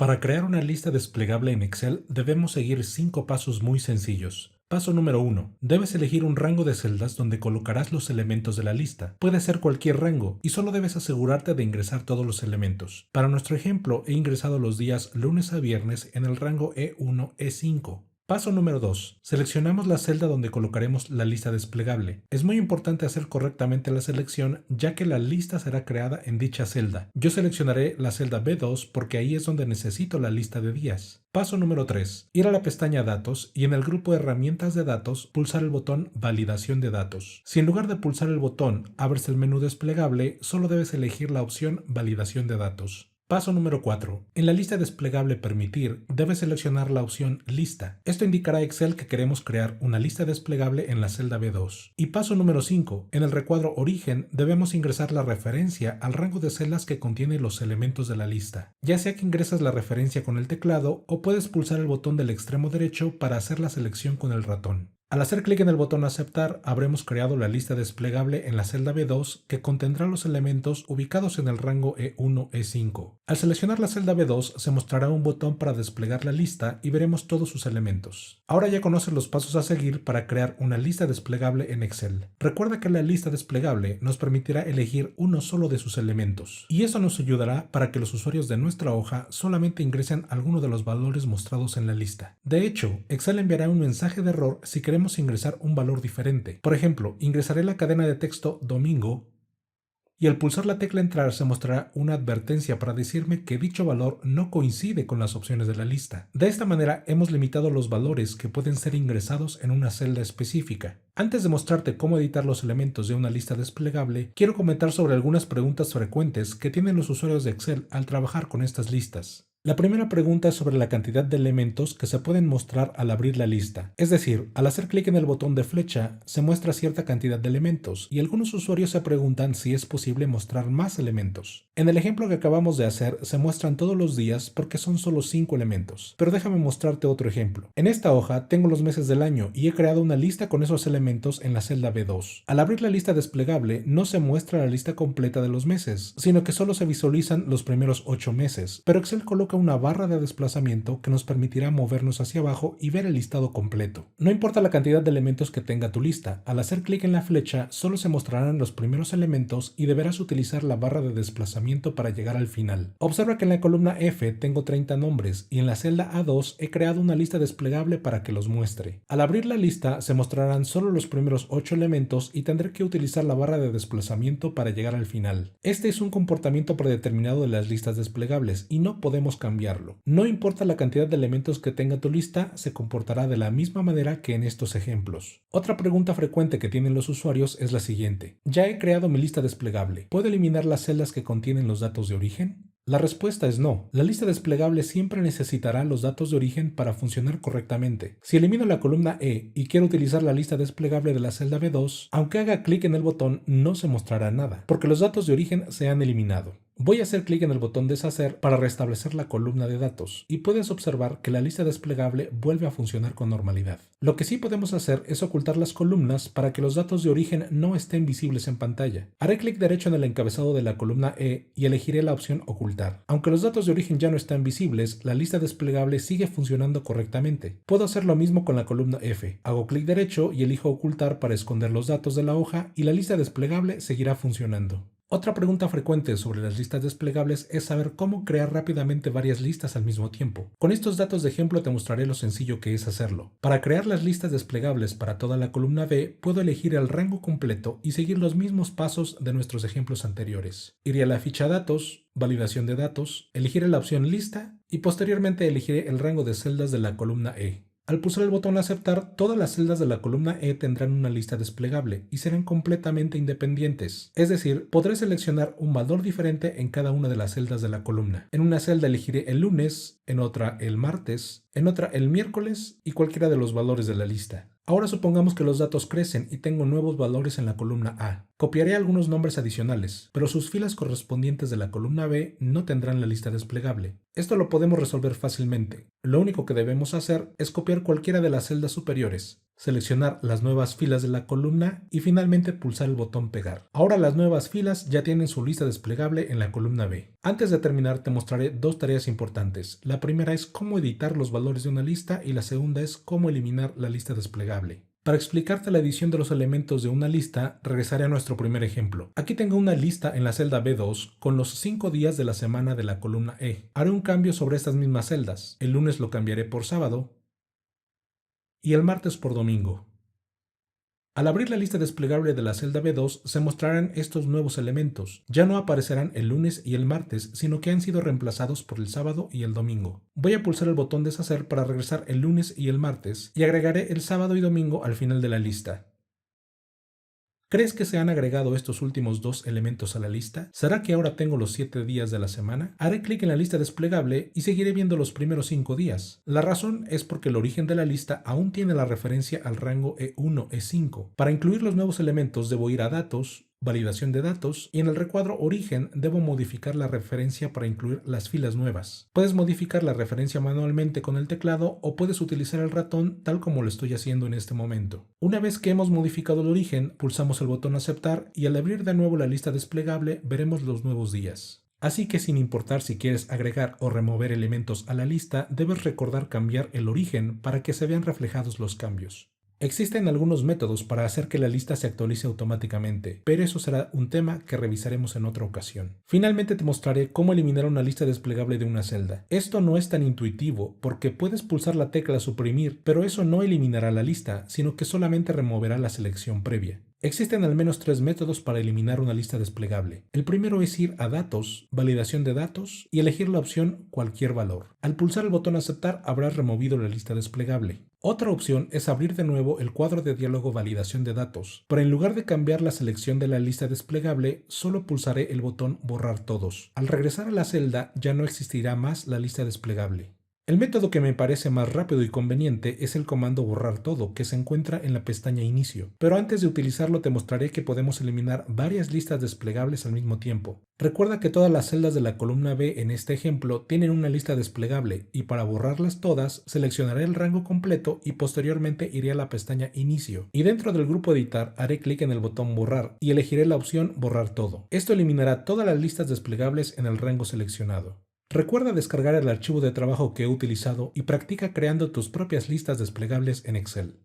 Para crear una lista desplegable en Excel debemos seguir 5 pasos muy sencillos. Paso número 1. Debes elegir un rango de celdas donde colocarás los elementos de la lista. Puede ser cualquier rango y solo debes asegurarte de ingresar todos los elementos. Para nuestro ejemplo he ingresado los días lunes a viernes en el rango E1-E5. Paso número 2. Seleccionamos la celda donde colocaremos la lista desplegable. Es muy importante hacer correctamente la selección ya que la lista será creada en dicha celda. Yo seleccionaré la celda B2 porque ahí es donde necesito la lista de días. Paso número 3. Ir a la pestaña Datos y en el grupo Herramientas de datos pulsar el botón Validación de datos. Si en lugar de pulsar el botón abres el menú desplegable, solo debes elegir la opción Validación de datos. Paso número 4. En la lista desplegable Permitir, debes seleccionar la opción Lista. Esto indicará a Excel que queremos crear una lista desplegable en la celda B2. Y paso número 5. En el recuadro Origen, debemos ingresar la referencia al rango de celdas que contiene los elementos de la lista. Ya sea que ingresas la referencia con el teclado o puedes pulsar el botón del extremo derecho para hacer la selección con el ratón. Al hacer clic en el botón Aceptar, habremos creado la lista desplegable en la celda B2 que contendrá los elementos ubicados en el rango E1-E5. Al seleccionar la celda B2 se mostrará un botón para desplegar la lista y veremos todos sus elementos. Ahora ya conoces los pasos a seguir para crear una lista desplegable en Excel. Recuerda que la lista desplegable nos permitirá elegir uno solo de sus elementos y eso nos ayudará para que los usuarios de nuestra hoja solamente ingresen alguno de los valores mostrados en la lista. De hecho, Excel enviará un mensaje de error si queremos ingresar un valor diferente. Por ejemplo, ingresaré la cadena de texto domingo y al pulsar la tecla Entrar se mostrará una advertencia para decirme que dicho valor no coincide con las opciones de la lista. De esta manera hemos limitado los valores que pueden ser ingresados en una celda específica. Antes de mostrarte cómo editar los elementos de una lista desplegable, quiero comentar sobre algunas preguntas frecuentes que tienen los usuarios de Excel al trabajar con estas listas. La primera pregunta es sobre la cantidad de elementos que se pueden mostrar al abrir la lista. Es decir, al hacer clic en el botón de flecha, se muestra cierta cantidad de elementos y algunos usuarios se preguntan si es posible mostrar más elementos. En el ejemplo que acabamos de hacer, se muestran todos los días porque son solo 5 elementos. Pero déjame mostrarte otro ejemplo. En esta hoja tengo los meses del año y he creado una lista con esos elementos en la celda B2. Al abrir la lista desplegable, no se muestra la lista completa de los meses, sino que solo se visualizan los primeros 8 meses. Pero Excel coloca una barra de desplazamiento que nos permitirá movernos hacia abajo y ver el listado completo. No importa la cantidad de elementos que tenga tu lista, al hacer clic en la flecha solo se mostrarán los primeros elementos y deberás utilizar la barra de desplazamiento para llegar al final. Observa que en la columna F tengo 30 nombres y en la celda A2 he creado una lista desplegable para que los muestre. Al abrir la lista se mostrarán solo los primeros 8 elementos y tendré que utilizar la barra de desplazamiento para llegar al final. Este es un comportamiento predeterminado de las listas desplegables y no podemos cambiarlo. No importa la cantidad de elementos que tenga tu lista, se comportará de la misma manera que en estos ejemplos. Otra pregunta frecuente que tienen los usuarios es la siguiente. Ya he creado mi lista desplegable. ¿Puedo eliminar las celdas que contienen los datos de origen? La respuesta es no. La lista desplegable siempre necesitará los datos de origen para funcionar correctamente. Si elimino la columna E y quiero utilizar la lista desplegable de la celda B2, aunque haga clic en el botón no se mostrará nada, porque los datos de origen se han eliminado. Voy a hacer clic en el botón Deshacer para restablecer la columna de datos y puedes observar que la lista desplegable vuelve a funcionar con normalidad. Lo que sí podemos hacer es ocultar las columnas para que los datos de origen no estén visibles en pantalla. Haré clic derecho en el encabezado de la columna E y elegiré la opción Ocultar. Aunque los datos de origen ya no están visibles, la lista desplegable sigue funcionando correctamente. Puedo hacer lo mismo con la columna F. Hago clic derecho y elijo Ocultar para esconder los datos de la hoja y la lista desplegable seguirá funcionando. Otra pregunta frecuente sobre las listas desplegables es saber cómo crear rápidamente varias listas al mismo tiempo. Con estos datos de ejemplo te mostraré lo sencillo que es hacerlo. Para crear las listas desplegables para toda la columna B, puedo elegir el rango completo y seguir los mismos pasos de nuestros ejemplos anteriores. Iré a la ficha Datos, Validación de datos, elegiré la opción Lista y posteriormente elegiré el rango de celdas de la columna E. Al pulsar el botón Aceptar, todas las celdas de la columna E tendrán una lista desplegable y serán completamente independientes. Es decir, podré seleccionar un valor diferente en cada una de las celdas de la columna. En una celda elegiré el lunes, en otra el martes, en otra el miércoles y cualquiera de los valores de la lista. Ahora supongamos que los datos crecen y tengo nuevos valores en la columna A. Copiaré algunos nombres adicionales, pero sus filas correspondientes de la columna B no tendrán la lista desplegable. Esto lo podemos resolver fácilmente. Lo único que debemos hacer es copiar cualquiera de las celdas superiores. seleccionar las nuevas filas de la columna y finalmente pulsar el botón pegar. Ahora las nuevas filas ya tienen su lista desplegable en la columna B. Antes de terminar te mostraré dos tareas importantes. La primera es cómo editar los valores de una lista y la segunda es cómo eliminar la lista desplegable. Para explicarte la edición de los elementos de una lista, regresaré a nuestro primer ejemplo. Aquí tengo una lista en la celda B2 con los 5 días de la semana de la columna E. Haré un cambio sobre estas mismas celdas. El lunes lo cambiaré por sábado y el martes por domingo. Al abrir la lista desplegable de la celda B2 se mostrarán estos nuevos elementos. Ya no aparecerán el lunes y el martes, sino que han sido reemplazados por el sábado y el domingo. Voy a pulsar el botón deshacer para regresar el lunes y el martes y agregaré el sábado y domingo al final de la lista. ¿Crees que se han agregado estos últimos dos elementos a la lista? ¿Será que ahora tengo los 7 días de la semana? Haré clic en la lista desplegable y seguiré viendo los primeros 5 días. La razón es porque el origen de la lista aún tiene la referencia al rango E1-E5. Para incluir los nuevos elementos debo ir a Datos, Validación de datos y en el recuadro Origen debo modificar la referencia para incluir las filas nuevas. Puedes modificar la referencia manualmente con el teclado o puedes utilizar el ratón tal como lo estoy haciendo en este momento. Una vez que hemos modificado el origen, pulsamos el botón Aceptar y al abrir de nuevo la lista desplegable veremos los nuevos días. Así que sin importar si quieres agregar o remover elementos a la lista, debes recordar cambiar el origen para que se vean reflejados los cambios. Existen algunos métodos para hacer que la lista se actualice automáticamente, pero eso será un tema que revisaremos en otra ocasión. Finalmente te mostraré cómo eliminar una lista desplegable de una celda. Esto no es tan intuitivo porque puedes pulsar la tecla suprimir, pero eso no eliminará la lista, sino que solamente removerá la selección previa. Existen al menos 3 métodos para eliminar una lista desplegable. El primero es ir a Datos, Validación de datos y elegir la opción Cualquier valor. Al pulsar el botón Aceptar habrás removido la lista desplegable. Otra opción es abrir de nuevo el cuadro de diálogo Validación de datos, pero en lugar de cambiar la selección de la lista desplegable, solo pulsaré el botón Borrar todos. Al regresar a la celda ya no existirá más la lista desplegable. El método que me parece más rápido y conveniente es el comando borrar todo, que se encuentra en la pestaña Inicio, pero antes de utilizarlo te mostraré que podemos eliminar varias listas desplegables al mismo tiempo. Recuerda que todas las celdas de la columna B en este ejemplo tienen una lista desplegable y para borrarlas todas seleccionaré el rango completo y posteriormente iré a la pestaña Inicio y dentro del grupo Editar haré clic en el botón Borrar y elegiré la opción Borrar todo. Esto eliminará todas las listas desplegables en el rango seleccionado. Recuerda descargar el archivo de trabajo que he utilizado y practica creando tus propias listas desplegables en Excel.